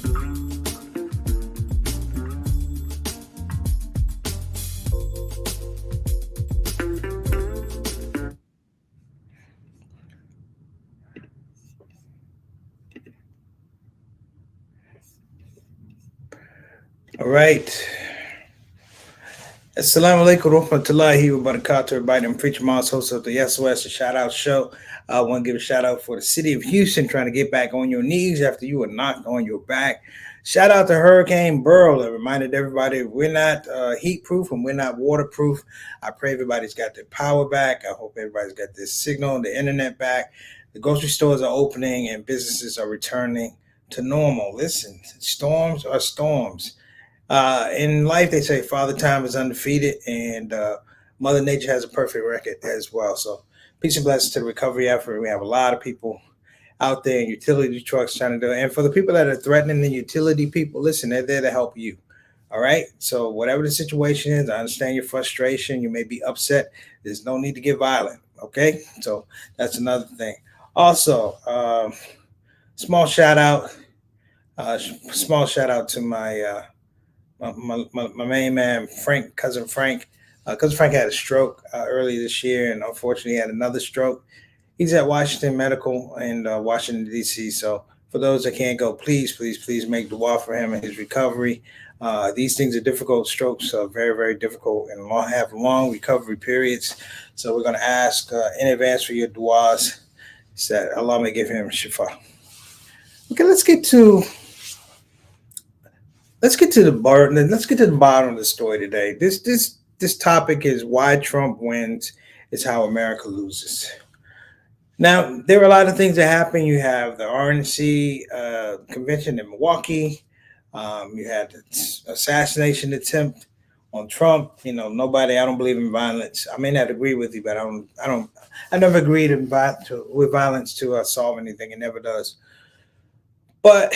All right. Assalamu alaikum warahmatullahi wabarakatuh. Everybody, I'm Preacher Moss, host of the SOS, the Shout Out Show. I want to give a shout out for the city of Houston trying to get back on your knees after you were knocked on your back. Shout out to Hurricane Burl that reminded everybody we're not heat proof and we're not waterproof. I pray everybody's got their power back. I hope everybody's got their signal, the internet back. The grocery stores are opening and businesses are returning to normal. Listen, storms are storms. In life, they say Father Time is undefeated, and Mother Nature has a perfect record as well. So, peace and blessings to the recovery effort. We have a lot of people out there in utility trucks trying to do it. And for the people that are threatening the utility people, listen, they're there to help you. All right. So, whatever the situation is, I understand your frustration. You may be upset. There's no need to get violent. Okay. So, that's another thing. Also, small shout out. Small shout out to my main man, Frank, cousin Frank. Cousin Frank had a stroke early this year, and unfortunately, he had another stroke. He's at Washington Medical in Washington, D.C. So, for those that can't go, please make the wall for him and his recovery. These things are difficult. Strokes are very, very difficult and have long recovery periods. So, we're going to ask in advance for your duas that Allah may give him shifa. Okay, let's get to the bottom of the story today. This topic is why Trump wins is how America loses. Now, there are a lot of things that happen. You have the RNC convention in Milwaukee. You had the assassination attempt on Trump. You know, I don't believe in violence. I may not agree with you, but I never agreed with violence to solve anything. It never does. But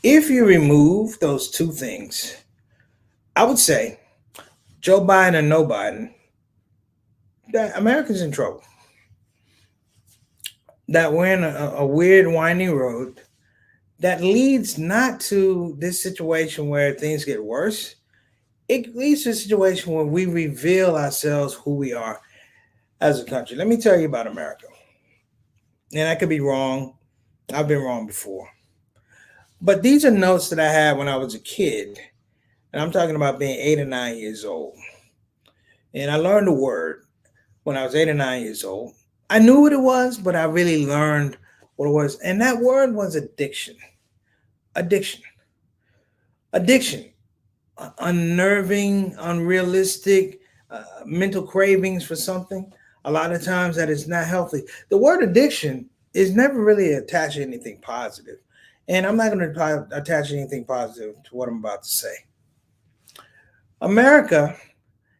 if you remove those two things, I would say Joe Biden and no Biden, that America's in trouble. That we're in a weird, winding road that leads not to this situation where things get worse. It leads to a situation where we reveal ourselves who we are as a country. Let me tell you about America. And I could be wrong. I've been wrong before. But these are notes that I had when I was a kid. And I'm talking about being 8 or 9 years old. And I learned a word when I was 8 or 9 years old. I knew what it was, but I really learned what it was. And that word was addiction. Addiction. Unnerving, unrealistic, mental cravings for something. A lot of times that is not healthy. The word addiction is never really attached to anything positive. And I'm not going to attach anything positive to what I'm about to say. America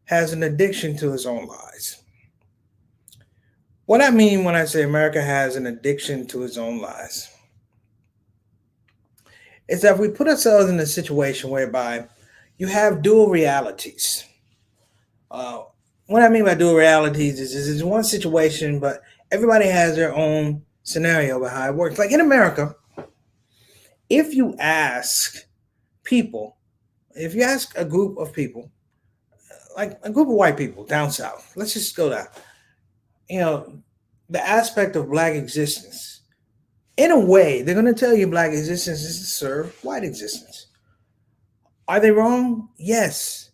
has an addiction to its own lies. What I mean when I say America has an addiction to its own lies is that we put ourselves in a situation whereby you have dual realities. What I mean by dual realities is it's one situation, but everybody has their own scenario about how it works. Like in America, if you ask a group of people, like a group of white people down south, let's just go down, the aspect of black existence, in a way, they're going to tell you black existence is to serve white existence. Are they wrong? Yes.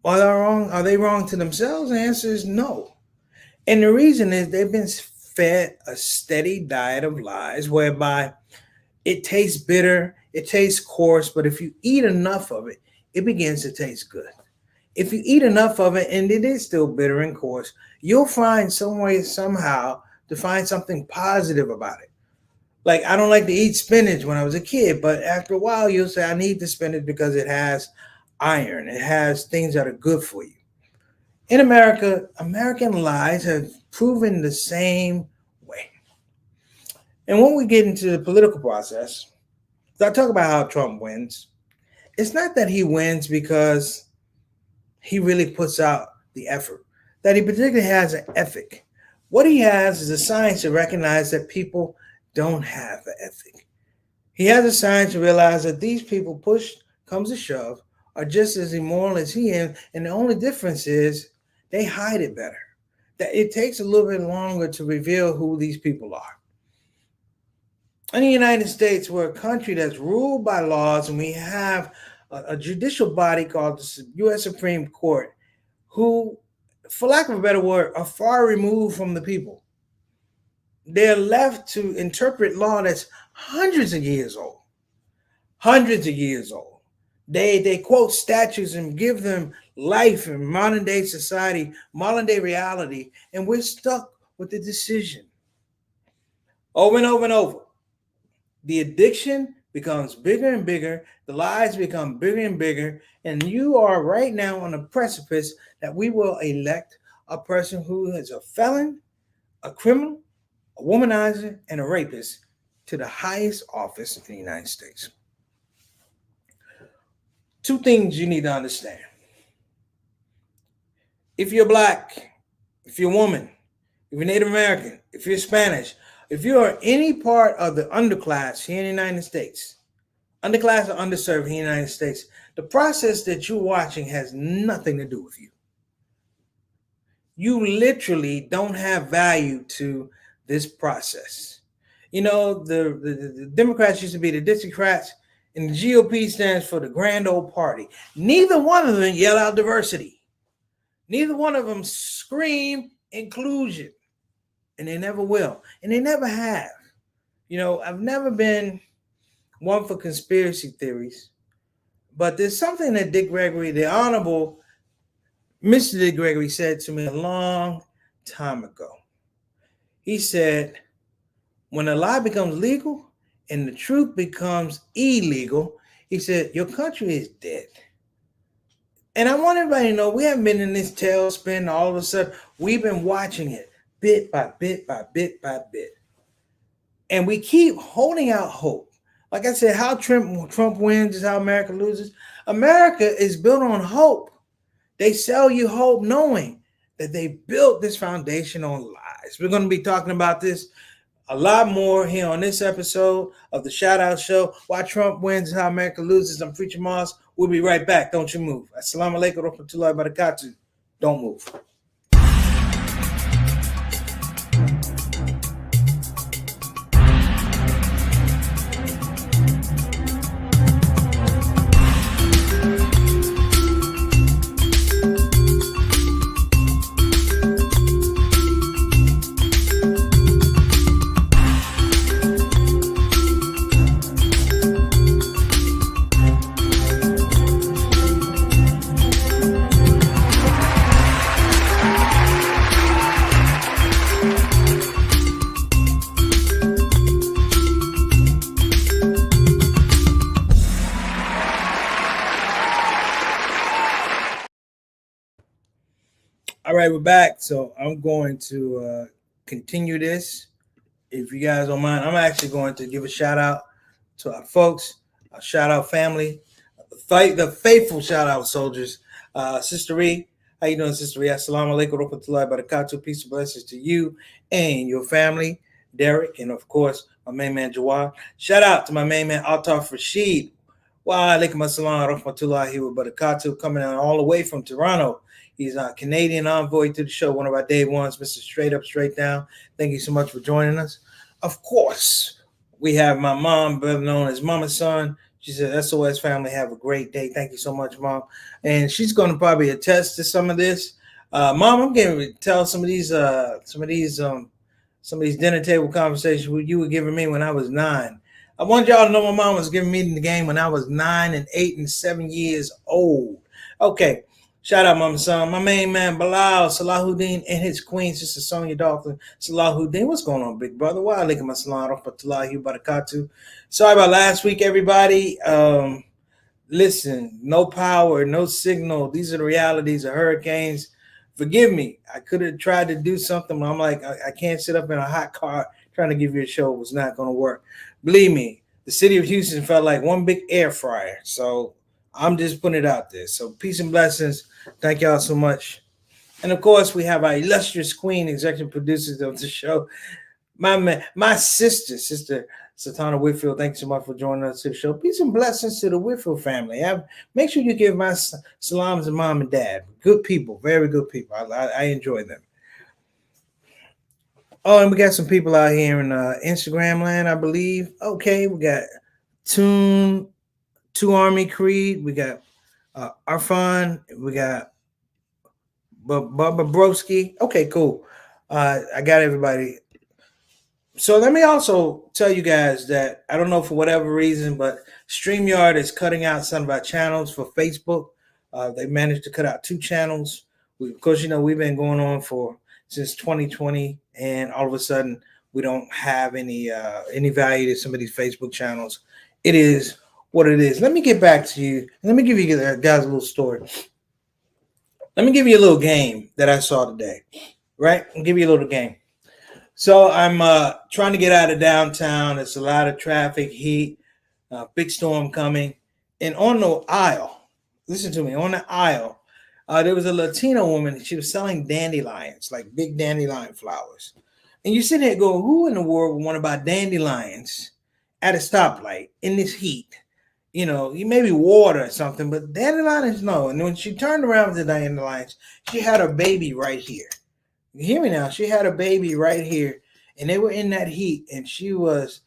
Are they wrong to themselves? The answer is no. And the reason is they've been fed a steady diet of lies whereby it tastes bitter, it tastes coarse, but if you eat enough of it, it begins to taste good. If you eat enough of it and it is still bitter and coarse, you'll find some way, somehow, to find something positive about it. Like, I don't like to eat spinach when I was a kid, but after a while, you'll say, I need the spinach because it has iron. It has things that are good for you. In America, American lies have proven the same way. And when we get into the political process, I talk about how Trump wins. It's not that he wins because he really puts out the effort, that he particularly has an ethic. What he has is a science to recognize that people don't have an ethic. He has a science to realize that these people, push comes to shove, are just as immoral as he is, and the only difference is they hide it better. That it takes a little bit longer to reveal who these people are. In the United States, we're a country that's ruled by laws, and we have a judicial body called the U.S. Supreme Court, who, for lack of a better word, are far removed from the people. They're left to interpret law that's hundreds of years old. Hundreds of years old. They quote statutes and give them life in modern day society, modern day reality, and we're stuck with the decision. Over and over and over. The addiction becomes bigger and bigger, the lies become bigger and bigger, and you are right now on the precipice that we will elect a person who is a felon, a criminal, a womanizer, and a rapist to the highest office in the United States. Two things you need to understand. If you're black, if you're a woman, if you're Native American, if you're Spanish, if you are any part of the underclass here in the United States, underclass or underserved here in the United States, the process that you're watching has nothing to do with you. You literally don't have value to this process. You know, the Democrats used to be the Districtrats, and the GOP stands for the Grand Old Party. Neither one of them yell out diversity. Neither one of them scream inclusion. And they never will. And they never have. You know, I've never been one for conspiracy theories. But there's something that Dick Gregory, the Honorable Mr. Dick Gregory, said to me a long time ago. He said, when a lie becomes legal and the truth becomes illegal, he said, your country is dead. And I want everybody to know we haven't been in this tailspin all of a sudden. We've been watching it bit by bit by bit by bit. And we keep holding out hope. Like I said, how Trump wins is how America loses. America is built on hope. They sell you hope knowing that they built this foundation on lies. We're going to be talking about this a lot more here on this episode of the Shout Out Show. Why Trump wins is how America loses. I'm Preacher Moss. We'll be right back. Don't you move. Assalamu alaikum wa rahmatullahi wa barakatuh. Don't move. All right, we're back. So I'm going to continue this. If you guys don't mind, I'm actually going to give a shout out to our folks, our shout out family, the faithful shout out soldiers. Sister E, how you doing, Sister E? Assalamu alaikum wa rahmatullahi wa barakatuh. Peace and blessings to you and your family, Derek, and of course, my main man, Jawad. Shout out to my main man, Altaf Rashid. Wa alaikum assalam wa rahmatullahi wa barakatuh. Coming out all the way from Toronto. He's a Canadian envoy to the show, one of our day ones, Mr. Straight Up, Straight Down. Thank you so much for joining us. Of course, we have my mom, better known as Mama Son. She said, SOS family, have a great day. Thank you so much, Mom. And she's going to probably attest to some of this. Mom, I'm going to tell some of these dinner table conversations you were giving me when I was 9. I want y'all to know my mom was giving me the game when I was 9 and 8 and 7 years old. Okay. Shout out, Mama Son. My main man, Bilal Salahuddin, and his queen, Sister Sonia Dolphin Salahuddin. What's going on, big brother? Wa alaikum assalam wa rahmatullahi wa barakatuh. Sorry about last week, everybody. Listen, no power, no signal. These are the realities of hurricanes. Forgive me. I could have tried to do something, but I'm like, I can't sit up in a hot car trying to give you a show. It was not going to work. Believe me, the city of Houston felt like one big air fryer. So I'm just putting it out there. So peace and blessings. Thank y'all so much. And of course, we have our illustrious queen, executive producers of the show. My sister Satana Whitfield, thanks so much for joining us to the show. Peace and blessings to the Whitfield family. Make sure you give my salams to mom and dad. Good people, very good people. I enjoy them. Oh, and we got some people out here in Instagram land, I believe. Okay, we got Two Army Creed. We got Arfan. We got Bubba Broski. Okay, cool. I got everybody. So let me also tell you guys that I don't know for whatever reason, but StreamYard is cutting out some of our channels for Facebook. They managed to cut out 2 channels. Of course, we've been going on since 2020, and all of a sudden we don't have any value to some of these Facebook channels. It is what it is. Let me get back to you. Let me give you guys a little story. Let me give you a little game that I saw today. Right? I'll give you a little game. So I'm trying to get out of downtown. It's a lot of traffic, heat, big storm coming. And on the aisle, listen to me, on the aisle, there was a Latino woman. She was selling dandelions, like big dandelion flowers. And you sit there and go, who in the world would want to buy dandelions at a stoplight in this heat? You maybe water or something, but dandelions, no. And when she turned around with the dandelions, she had a baby right here. You hear me now? She had a baby right here, and they were in that heat, and she was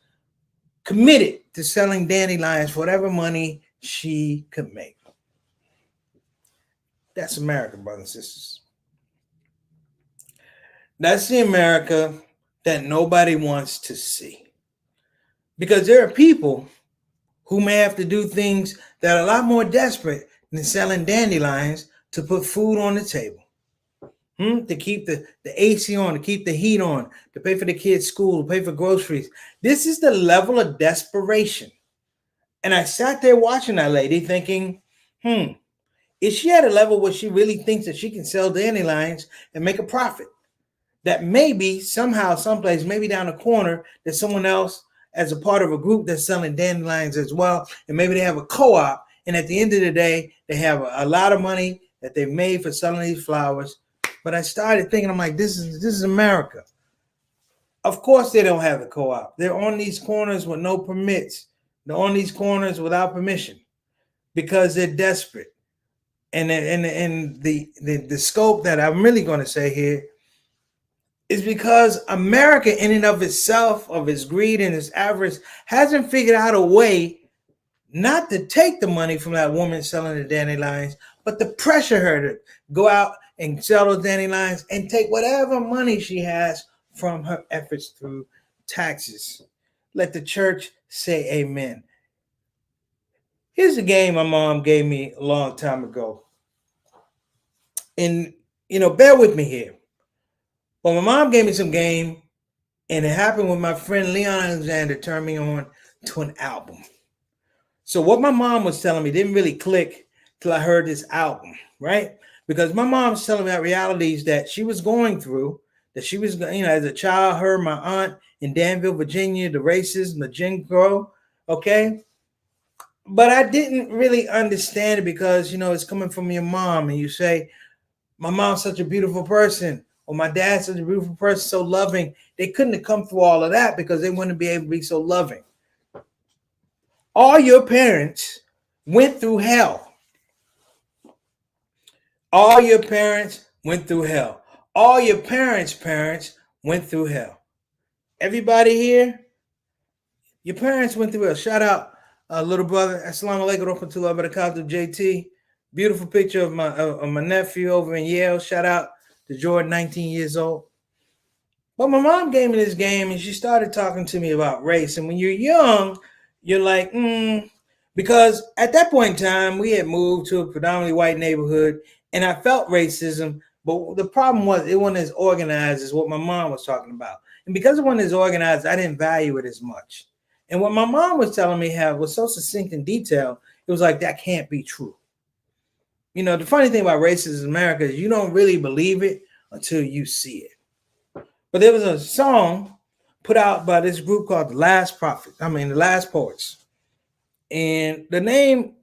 committed to selling dandelions for whatever money she could make. That's America, brothers and sisters. That's the America that nobody wants to see. Because there are people who may have to do things that are a lot more desperate than selling dandelions to put food on the table. To keep the AC on, to keep the heat on, to pay for the kids' school, to pay for groceries. This is the level of desperation. And I sat there watching that lady thinking, is she at a level where she really thinks that she can sell dandelions and make a profit? That maybe somehow, someplace, maybe down the corner, there's someone else as a part of a group that's selling dandelions as well. And maybe they have a co-op. And at the end of the day, they have a lot of money that they've made for selling these flowers. But I started thinking, I'm like, this is America. Of course they don't have the co-op. They're on these corners with no permits. They're on these corners without permission because they're desperate. And the scope that I'm really going to say here is because America in and of itself, of its greed and its avarice, hasn't figured out a way not to take the money from that woman selling the dandelions, but to pressure her to go out and sell those dandelions and take whatever money she has from her efforts through taxes. Let the church say amen. Here's a game my mom gave me a long time ago. And, bear with me here. Well, my mom gave me some game, and it happened when my friend Leon Alexander turned me on to an album. So what my mom was telling me didn't really click till I heard this album, right? Because my mom's telling me about realities that she was going through, that she was, as a child, her, my aunt in Danville, Virginia, the racism, the Jim Crow, okay? But I didn't really understand it because, it's coming from your mom, and you say, my mom's such a beautiful person, or my dad's such a beautiful person, so loving. They couldn't have come through all of that because they wouldn't be able to be so loving. All your parents went through hell. All your parents went through hell. All your parents' parents went through hell. Everybody here, your parents went through hell. Shout out, little brother. Assalamu alaikum warahmatullahi wabarakatuh, JT. Beautiful picture of my nephew over in Yale. Shout out to Jordan, 19 years old. But my mom gave me this game, and she started talking to me about race. And when you're young, you're like, because at that point in time, we had moved to a predominantly white neighborhood, and I felt racism. But the problem was it wasn't as organized as what my mom was talking about. And because it wasn't as organized, I didn't value it as much. And what my mom was telling me was so succinct and detailed, it was like, that can't be true. The funny thing about racism in America is you don't really believe it until you see it. But there was a song put out by this group called The Last Poets. And the name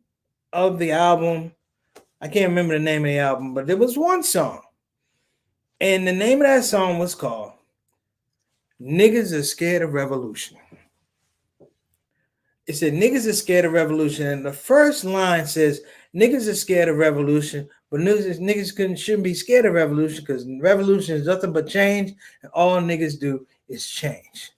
of the album, I can't remember the name of the album, but there was one song. And the name of that song was called Niggas Are Scared of Revolution. It said niggas are scared of revolution, and the first line says niggas are scared of revolution, but niggas shouldn't be scared of revolution because revolution is nothing but change, and all niggas do is change.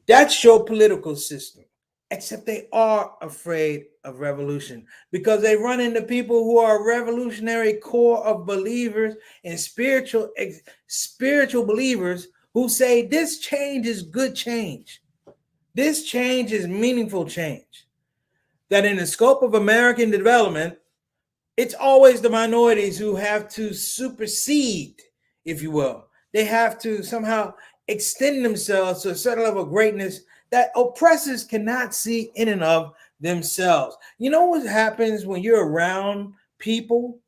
That's your political system. Except they are afraid of revolution because they run into people who are revolutionary core of believers and spiritual believers who say this change is good change. This change is meaningful change. That in the scope of American development, it's always the minorities who have to supersede, if you will. They have to somehow extend themselves to a certain level of greatness that oppressors cannot see in and of themselves. You know what happens when you're around people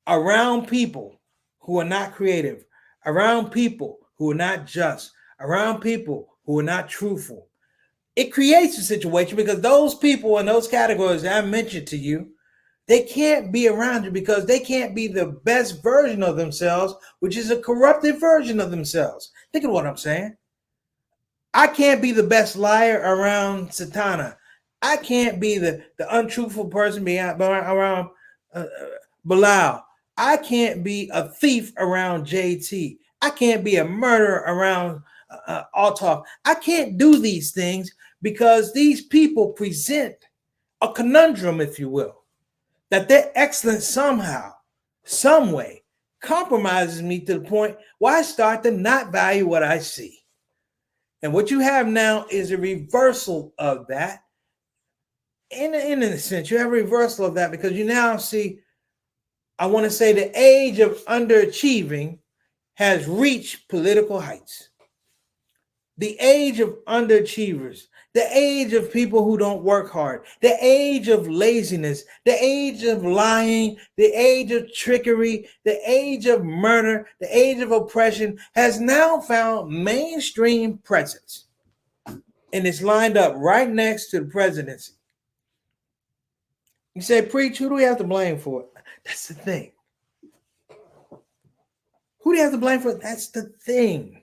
who are not creative, around people who are not just, around people who are not truthful? It creates a situation because those people in those categories that I mentioned to you, they can't be around you because they can't be the best version of themselves, which is a corrupted version of themselves. Think of what I'm saying. I can't be the best liar around Satana. I can't be the untruthful person around Bilal. I can't be a thief around JT. I can't be a murderer around Althoff. I can't do these things because these people present a conundrum, if you will, that their excellence somehow, some way, compromises me to the point where I start to not value what I see. And what you have now is a reversal of that. In a sense, you have a reversal of that because you now see, I want to say, the age of underachieving has reached political heights. The age of underachievers, the age of people who don't work hard, the age of laziness, the age of lying, the age of trickery, the age of murder, the age of oppression has now found mainstream presence. And it's lined up right next to the presidency. You say, preach, who do we have to blame for it? That's the thing. Who do you have to blame for it? That's the thing.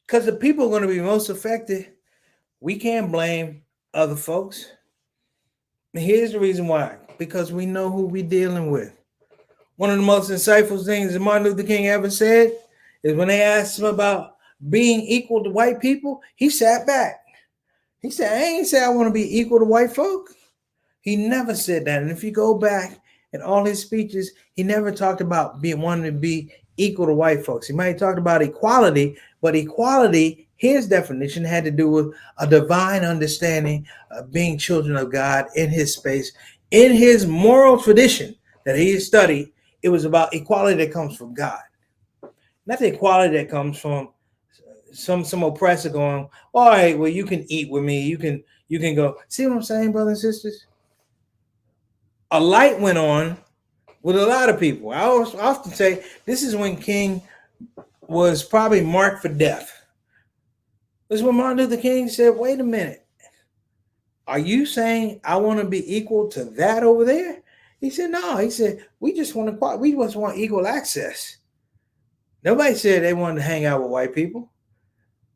Because the people are going to be most affected. We can't blame other folks. And here's the reason why. Because we know who we're dealing with. One of the most insightful things that Martin Luther King ever said is when they asked him about being equal to white people, he sat back. He said, I ain't say I want to be equal to white folk. He never said that. And if you go back in all his speeches, he never talked about wanting to be equal to white folks. He might have talked about equality, but equality, his definition, had to do with a divine understanding of being children of God in his space, in his moral tradition that he studied. It was about equality that comes from God, not the equality that comes from some oppressor going, all right, well, you can eat with me. You can go. See what I'm saying, brothers and sisters? A light went on with a lot of people. I often say this is when King was probably marked for death. This is when Martin Luther King said, wait a minute. Are you saying I want to be equal to that over there? He said, no. He said, we just want equal access. Nobody said they wanted to hang out with white people.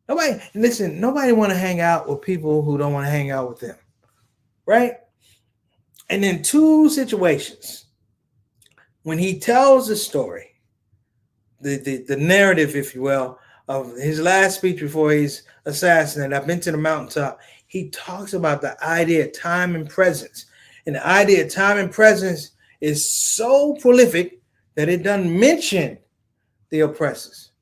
Nobody want to hang out with people who don't want to hang out with them. Right? And in two situations, when he tells the story, the narrative, if you will, of his last speech before he's assassinated, I've been to the mountaintop, he talks about the idea of time and presence. And the idea of time and presence is so prolific that it doesn't mention the oppressors.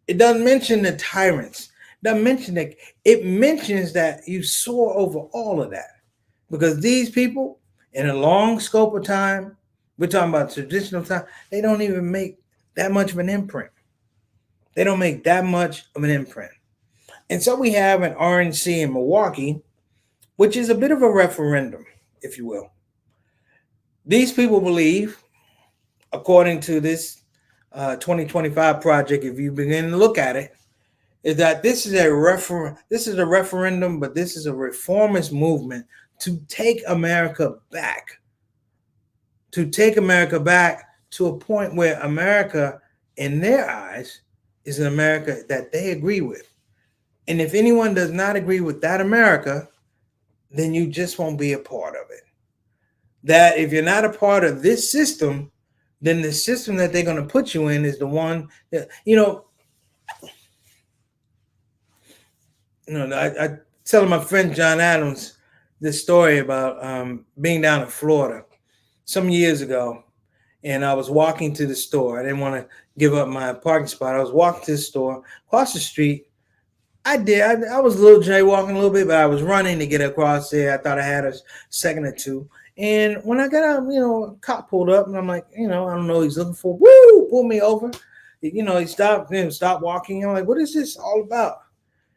It doesn't mention the tyrants. It doesn't mention that. It mentions that you soar over all of that. Because these people, in a long scope of time, we're talking about traditional time, they don't even make that much of an imprint. They don't make that much of an imprint. And so we have an RNC in Milwaukee, which is a bit of a referendum, if you will. These people believe, according to this 2025 project, if you begin to look at it, is that this is a referendum, but this is a reformist movement to take America back. To take America back to a point where America, in their eyes, is an America that they agree with. And if anyone does not agree with that America, then you just won't be a part of it. That if you're not a part of this system, then the system that they're going to put you in is the one that, I tell my friend John Adams this story about being down in Florida some years ago, and I was walking to the store. I didn't want to give up my parking spot. I was walking to the store across the street. I did. I was a little jaywalking a little bit, but I was running to get across there. I thought I had a second or two. And when I got out, a cop pulled up, and I'm like, I don't know what he's looking for. Woo! Pulled me over. He stopped, stopped walking. I'm like, what is this all about?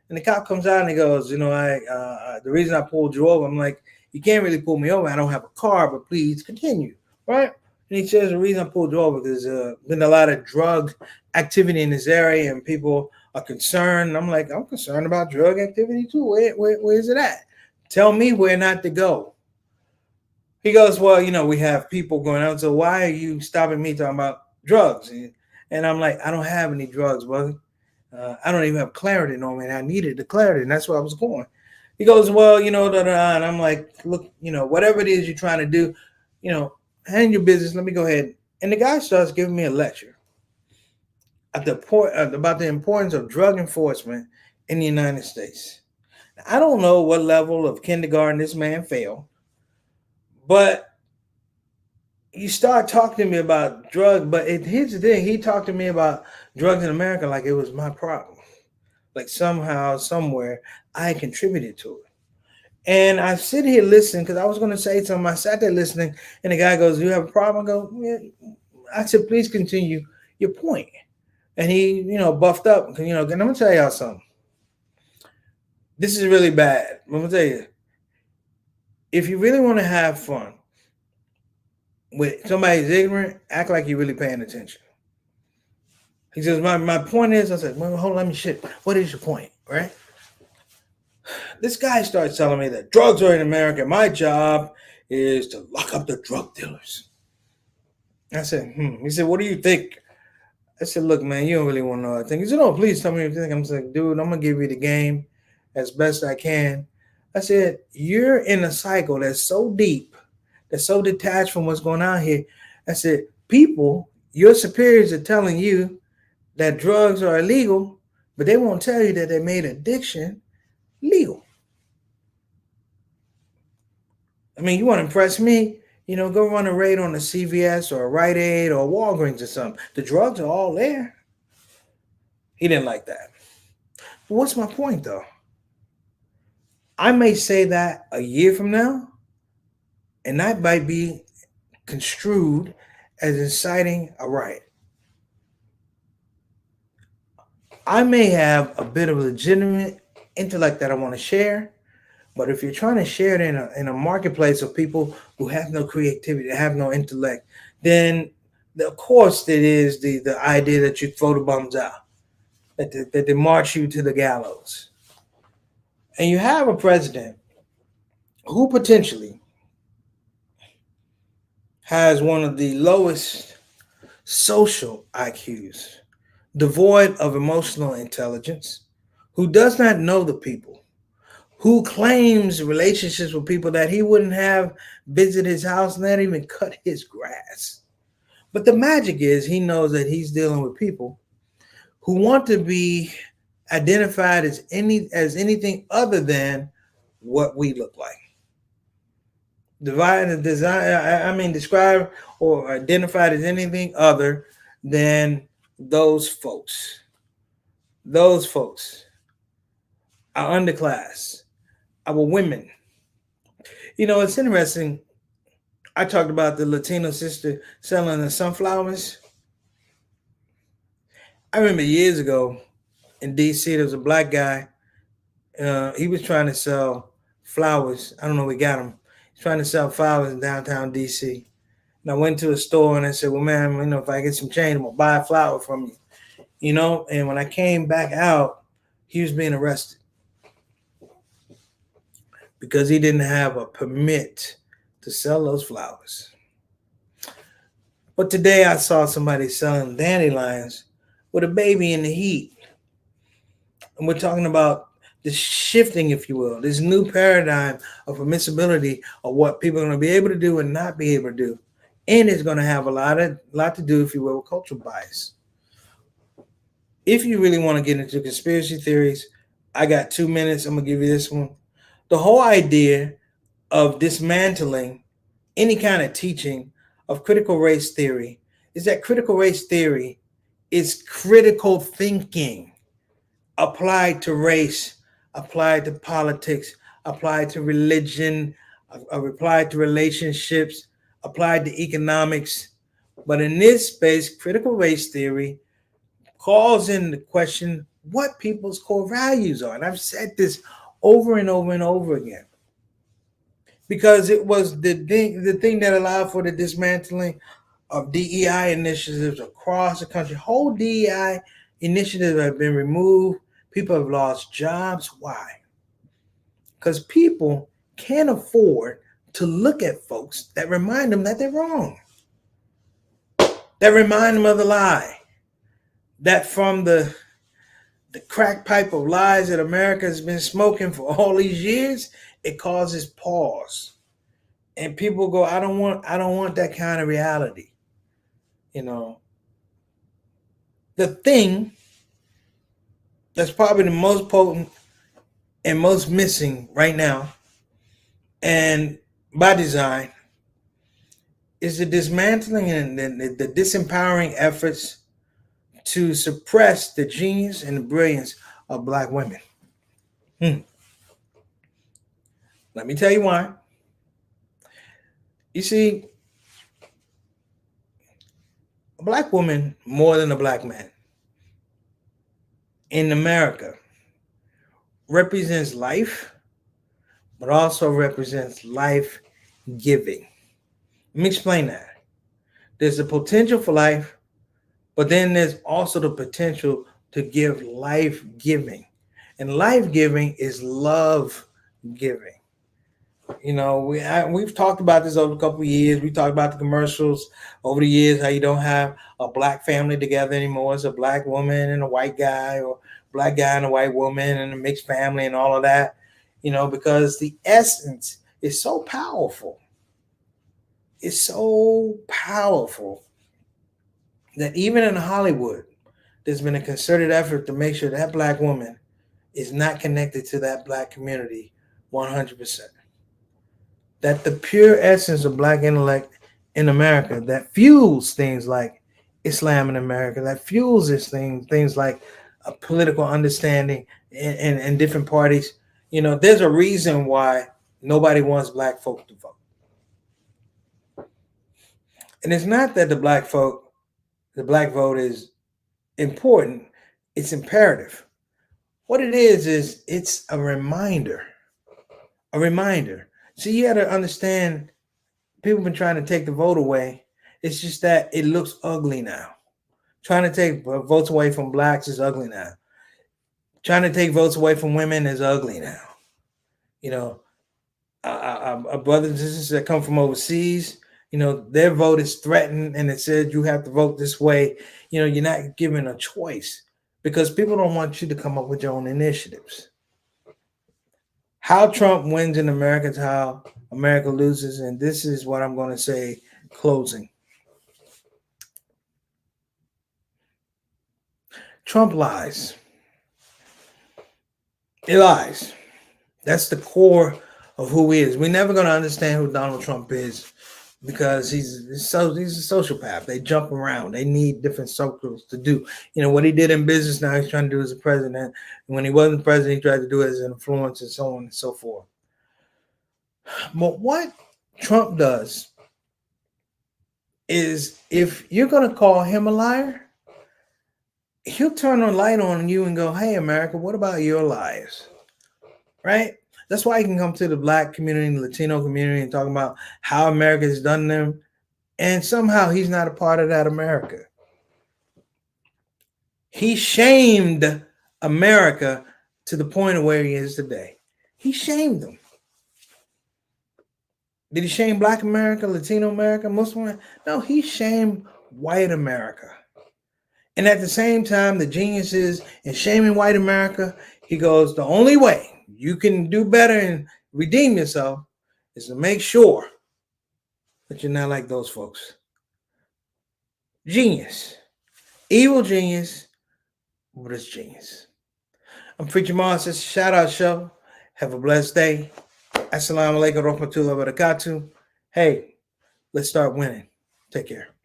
And the cop comes out and he goes, the reason I pulled you over, I'm like, you can't really pull me over. I don't have a car, but please continue, right? And he says the reason I pulled you over because been a lot of drug activity in this area and people are concerned. And I'm like, I'm concerned about drug activity too. Where is it at? Tell me where not to go. He goes, well, we have people going out. So why are you stopping me talking about drugs? And I'm like, I don't have any drugs, brother. I don't even have clarity on me. And I needed the clarity, and that's where I was going. He goes, well, and I'm like, look, whatever it is you're trying to do, hand your business. Let me go ahead. And the guy starts giving me a lecture about the importance of drug enforcement in the United States. Now, I don't know what level of kindergarten this man failed, but you start talking to me about drugs. But here's the thing: he talked to me about drugs in America like it was my problem. Like somehow, somewhere, I contributed to it. And I sit here listening because I was going to say something. I sat there listening, and the guy goes, "Do you have a problem?" I go, "Yeah." I said, "Please continue your point." And he, buffed up. And I'm going to tell y'all something. This is really bad. I'm going to tell you. If you really want to have fun with somebody's ignorant, act like you're really paying attention. He says, my point is, I said, well, hold on, let me shit. What is your point, right? This guy starts telling me that drugs are in America. My job is to lock up the drug dealers. I said, He said, what do you think? I said, look, man, you don't really want to know what I think. He said, no, please tell me what you think. I'm like, dude, I'm going to give you the game as best I can. I said, you're in a cycle that's so deep, that's so detached from what's going on here. I said, people, your superiors are telling you that drugs are illegal, but they won't tell you that they made addiction legal. I mean, you want to impress me? Go run a raid on a CVS or a Rite Aid or a Walgreens or something. The drugs are all there. He didn't like that. But what's my point, though? I may say that a year from now, and that might be construed as inciting a riot. I may have a bit of legitimate intellect that I want to share, but if you're trying to share it in a marketplace of people who have no creativity, have no intellect, then of course it is the idea that you throw the bums out, that they march you to the gallows. And you have a president who potentially has one of the lowest social IQs, devoid of emotional intelligence, who does not know the people, who claims relationships with people that he wouldn't have visit his house, not even cut his grass. But the magic is he knows that he's dealing with people who want to be identified as anything other than what we look like. Describe or identified as anything other than those folks. Those folks are underclass, our women. It's interesting. I talked about the Latino sister selling the sunflowers. I remember years ago in DC, there was a black guy. He was trying to sell flowers. I don't know where he got them. He's trying to sell flowers in downtown DC. And I went to a store and I said, well, man, if I get some change, I'm going to buy a flower from you. And when I came back out, he was being arrested because he didn't have a permit to sell those flowers. But today I saw somebody selling dandelions with a baby in the heat. And we're talking about this shifting, if you will, this new paradigm of permissibility of what people are going to be able to do and not be able to do. And it's going to have a lot to do, if you will, with cultural bias. If you really want to get into conspiracy theories, I got 2 minutes. I'm going to give you this one. The whole idea of dismantling any kind of teaching of critical race theory is that critical race theory is critical thinking applied to race, applied to politics, applied to religion, applied to relationships, applied to economics. But in this space, critical race theory calls into question what people's core values are. And I've said this over and over and over again because it was the thing that allowed for the dismantling of DEI initiatives across the country. Whole DEI initiatives have been removed. People have lost jobs. Why? Because people can't afford to look at folks that remind them that they're wrong, that remind them of the lie, that from the crack pipe of lies that America has been smoking for all these years, it causes pause. And people go, I don't want that kind of reality. You know, the thing that's probably the most potent and most missing right now, and by design, is the dismantling and the disempowering efforts to suppress the genius and the brilliance of Black women. Let me tell you why. You see, a Black woman, more than a Black man, in America, represents life, but also represents life giving. Let me explain that. There's the potential for life, but then there's also the potential to give life giving. And life giving is love giving. You know, we've talked about this over a couple of years. We talked about the commercials over the years, how you don't have a Black family together anymore. It's a Black woman and a white guy, or Black guy and a white woman and a mixed family and all of that, you know, because the essence is so powerful. It's so powerful that even in Hollywood, there's been a concerted effort to make sure that Black woman is not connected to that Black community 100%. That the pure essence of Black intellect in America that fuels things like Islam in America, that fuels this things like a political understanding in different parties. You know, there's a reason why nobody wants Black folk to vote. And it's not that the Black vote is important, it's imperative. What it is it's a reminder. A reminder. See, you got to understand, people have been trying to take the vote away. It's just that it looks ugly now. Trying to take votes away from Blacks is ugly now. Trying to take votes away from women is ugly now. You know, our brothers and sisters that come from overseas, you know, their vote is threatened and it says you have to vote this way. You know, you're not given a choice because people don't want you to come up with your own initiatives. How Trump wins in America is how America loses. And this is what I'm going to say, closing. Trump lies. He lies. That's the core of who he is. We're never going to understand who Donald Trump is because he's a sociopath. They jump around. They need different circles to do. You know, what he did in business now he's trying to do as a president. And when he wasn't president, he tried to do it as an influence and so on and so forth. But what Trump does is, if you're going to call him a liar, he'll turn a light on you and go, hey, America, what about your liars? Right? That's why he can come to the Black community, the Latino community, and talk about how America has done them. And somehow he's not a part of that America. He shamed America to the point of where he is today. He shamed them. Did he shame Black America, Latino America, Muslim? No, he shamed white America. And at the same time, the genius is in shaming white America, he goes, the only way you can do better and redeem yourself is to make sure that you're not like those folks. Genius. Evil genius, but it's genius. I'm Preacher Mars. This is Shout Out Show. Have a blessed day. Assalamu alaikum warahmatullahi wabarakatuh. Hey, let's start winning. Take care.